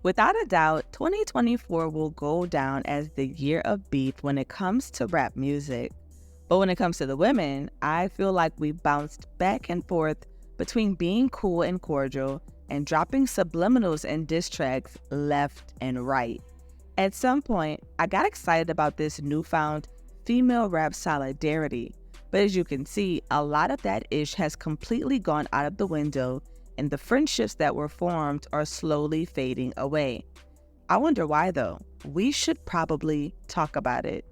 Without a doubt, 2024 will go down as the year of beef when it comes to rap music. But when it comes to the women, I feel like we bounced back and forth between being cool and cordial and dropping subliminals and diss tracks left and right. At some point, I got excited about this newfound female rap solidarity, but as you can see, a lot of that ish has completely gone out of the window and the friendships that were formed are slowly fading away. I wonder why though. We should probably talk about it.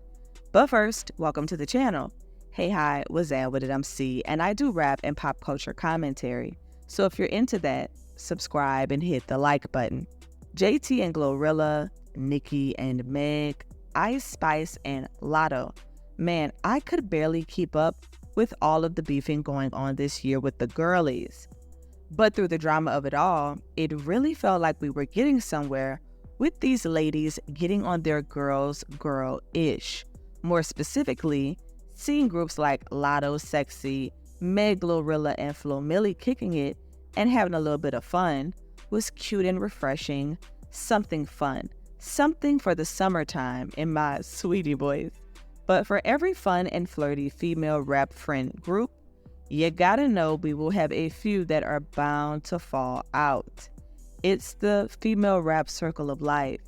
But first, welcome to the channel. Hey, hi, what's up with it? I'm C, and I do rap and pop culture commentary. So if you're into that, subscribe and hit the like button. JT and Glorilla, Nikki and Meg, Ice Spice and Lotto. Man, I could barely keep up with all of the beefing going on this year with the girlies. But through the drama of it all, it really felt like we were getting somewhere with these ladies getting on their girl-ish. More specifically, seeing groups like Lotto Sexy, Meg Glorilla, and Flo Milli kicking it and having a little bit of fun was cute and refreshing. Something fun. Something for the summertime in my sweetie voice. But for every fun and flirty female rap friend group, you gotta know we will have a few that are bound to fall out. It's the female rap circle of life.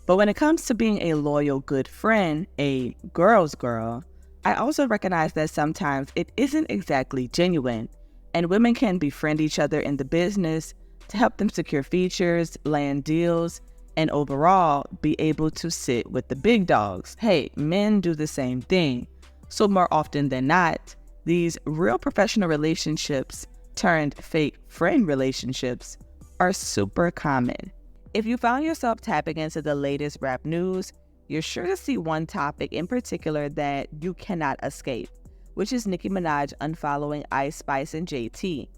But when it comes to being a loyal good friend, a girl's girl, I also recognize that sometimes it isn't exactly genuine, and women can befriend each other in the business to help them secure features, land deals, and overall be able to sit with the big dogs. Hey, men do the same thing. So more often than not, these real professional relationships turned fake friend relationships are super common. If you found yourself tapping into the latest rap news, you're sure to see one topic in particular that you cannot escape, which is Nicki Minaj unfollowing Ice Spice and JT.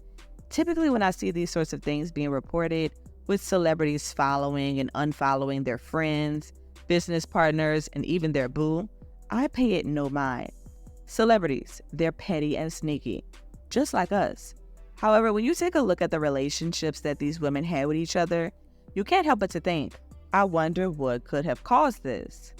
Typically when I see these sorts of things being reported, with celebrities following and unfollowing their friends, business partners, and even their boo, I pay it no mind. Celebrities, they're petty and sneaky, just like us. However, when you take a look at the relationships that these women had with each other, you can't help but to think, I wonder what could have caused this.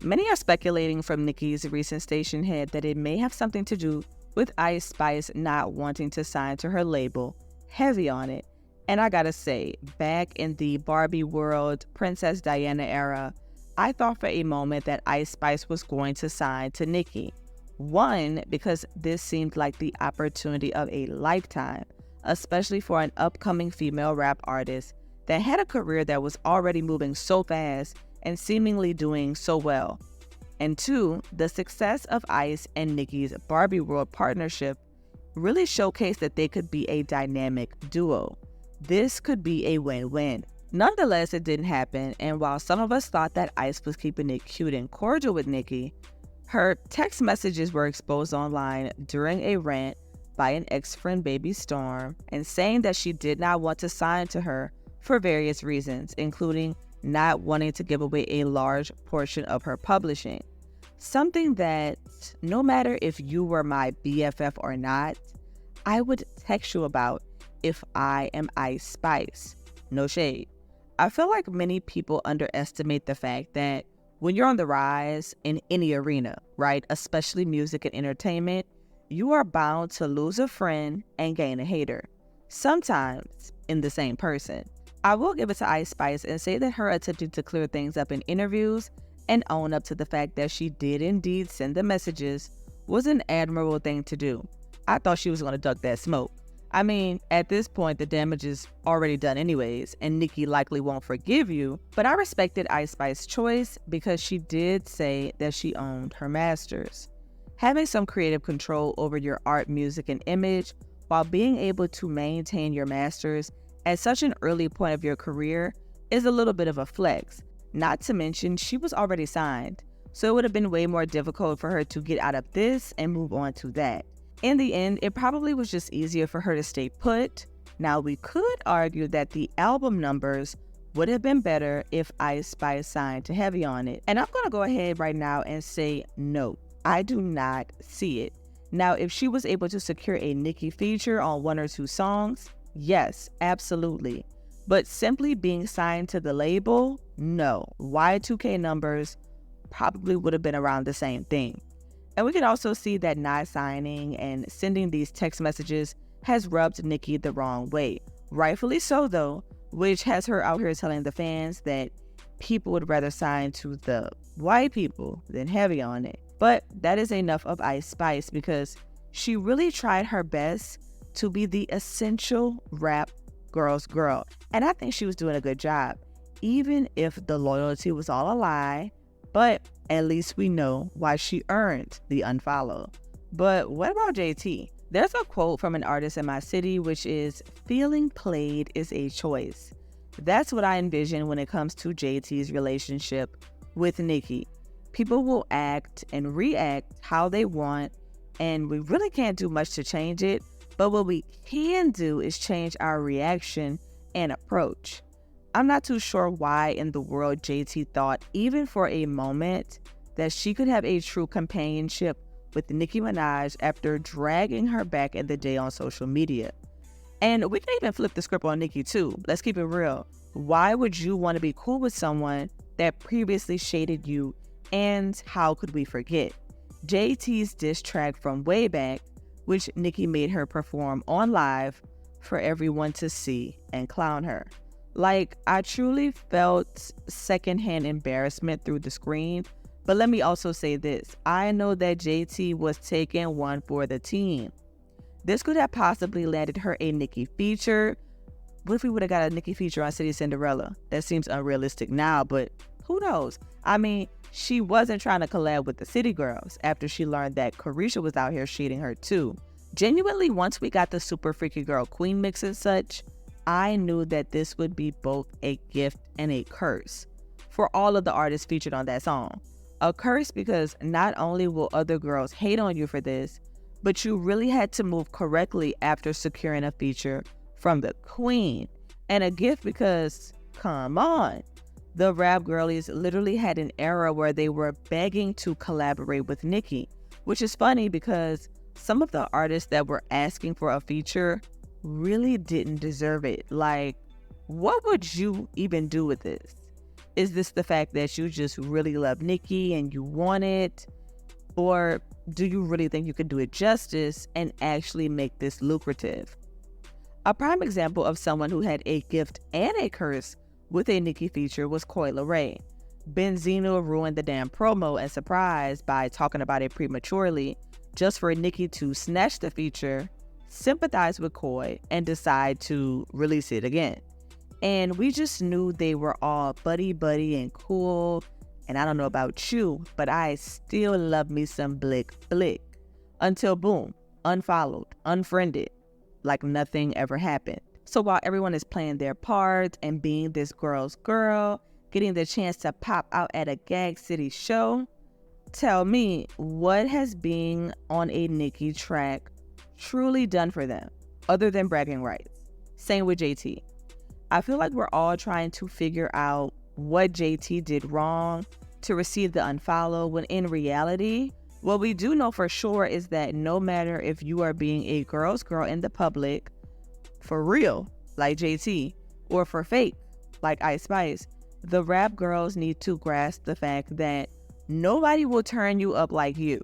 Many are speculating from Nicki's recent station head that it may have something to do with Ice Spice not wanting to sign to her label, Heavy on It. And I gotta say, back in the Barbie world, Princess Diana era, I thought for a moment that Ice Spice was going to sign to Nikki. One, because this seemed like the opportunity of a lifetime, especially for an upcoming female rap artist that had a career that was already moving so fast and seemingly doing so well. And two, the success of Ice and Nikki's Barbie World partnership really showcased that they could be a dynamic duo. This could be a win-win. Nonetheless, it didn't happen, and while some of us thought that Ice was keeping it cute and cordial with Nikki, her text messages were exposed online during a rant by an ex-friend, Baby Storm, and saying that she did not want to sign to her for various reasons, including not wanting to give away a large portion of her publishing. Something that, no matter if you were my BFF or not, I would text you about if I am Ice Spice. No shade. I feel like many people underestimate the fact that when you're on the rise in any arena, right, especially music and entertainment, you are bound to lose a friend and gain a hater, sometimes in the same person. I will give it to Ice Spice and say that her attempting to clear things up in interviews and own up to the fact that she did indeed send the messages was an admirable thing to do. I thought she was going to duck that smoke. I mean, at this point, the damage is already done anyways, and Nikki likely won't forgive you, but I respected Ice Spice's choice because she did say that she owned her masters. Having some creative control over your art, music, and image while being able to maintain your masters at such an early point of your career is a little bit of a flex. Not to mention, she was already signed, so it would have been way more difficult for her to get out of this and move on to that. In the end, it probably was just easier for her to stay put. Now, we could argue that the album numbers would have been better if Ice Spice signed to Heavy on It. And I'm going to go ahead right now and say no, I do not see it. Now, if she was able to secure a Nikki feature on one or two songs, yes, absolutely. But simply being signed to the label, no. Y2K numbers probably would have been around the same thing. And we can also see that not signing and sending these text messages has rubbed Nikki the wrong way. Rightfully so, though, which has her out here telling the fans that people would rather sign to the white people than heavy on it. But that is enough of Ice Spice, because she really tried her best to be the essential rap girl's girl. And I think she was doing a good job, even if the loyalty was all a lie. But at least we know why she earned the unfollow. But what about JT? There's a quote from an artist in my city, which is, "Feeling played is a choice." That's what I envision when it comes to JT's relationship with Nikki. People will act and react how they want, and we really can't do much to change it. But what we can do is change our reaction and approach. I'm not too sure why in the world JT thought, even for a moment, that she could have a true companionship with Nicki Minaj after dragging her back in the day on social media. And we can even flip the script on Nikki too. Let's keep it real. Why would you want to be cool with someone that previously shaded you? And how could we forget JT's diss track from way back, which Nikki made her perform on live for everyone to see and clown her? Like, I truly felt secondhand embarrassment through the screen. But let me also say this. I know that JT was taking one for the team. This could have possibly landed her a Nikki feature. What if we would have got a Nikki feature on City Cinderella? That seems unrealistic now, but who knows? I mean, she wasn't trying to collab with the City Girls after she learned that Carisha was out here shading her too. Genuinely, once we got the Super Freaky Girl Queen mix and such, I knew that this would be both a gift and a curse for all of the artists featured on that song. A curse because not only will other girls hate on you for this, but you really had to move correctly after securing a feature from the Queen. And a gift because, come on, the rap girlies literally had an era where they were begging to collaborate with Nikki, which is funny because some of the artists that were asking for a feature really didn't deserve it. Like, what would you even do with this? Is this the fact that you just really love Nikki and you want it? Or do you really think you could do it justice and actually make this lucrative? A prime example of someone who had a gift and a curse with a Nikki feature was Coi Leray. Benzino ruined the damn promo and surprise by talking about it prematurely just for Nikki to snatch the feature, sympathize with Coi, and decide to release it again. And we just knew they were all buddy and cool. And I don't know about you, but I still love me some Blick. Until boom, unfollowed, unfriended, like nothing ever happened. So while everyone is playing their part and being this girl's girl, getting the chance to pop out at a Gag City show, tell me, what has being on a Nikki track truly done for them, other than bragging rights? Same with JT. I feel like we're all trying to figure out what JT did wrong to receive the unfollow, when in reality, what we do know for sure is that no matter if you are being a girl's girl in the public, for real, like JT, or for fake, like Ice Spice, the rap girls need to grasp the fact that nobody will turn you up like you.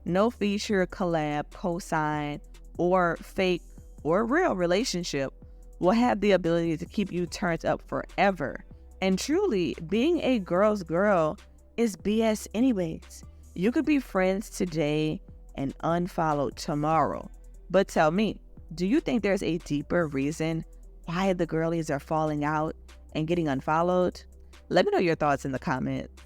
No feature, collab, cosign, or fake or real relationship will have the ability to keep you turned up forever. And truly, being a girl's girl is BS anyways. You could be friends today and unfollow tomorrow. But tell me, do you think there's a deeper reason why the girlies are falling out and getting unfollowed? Let me know your thoughts in the comments.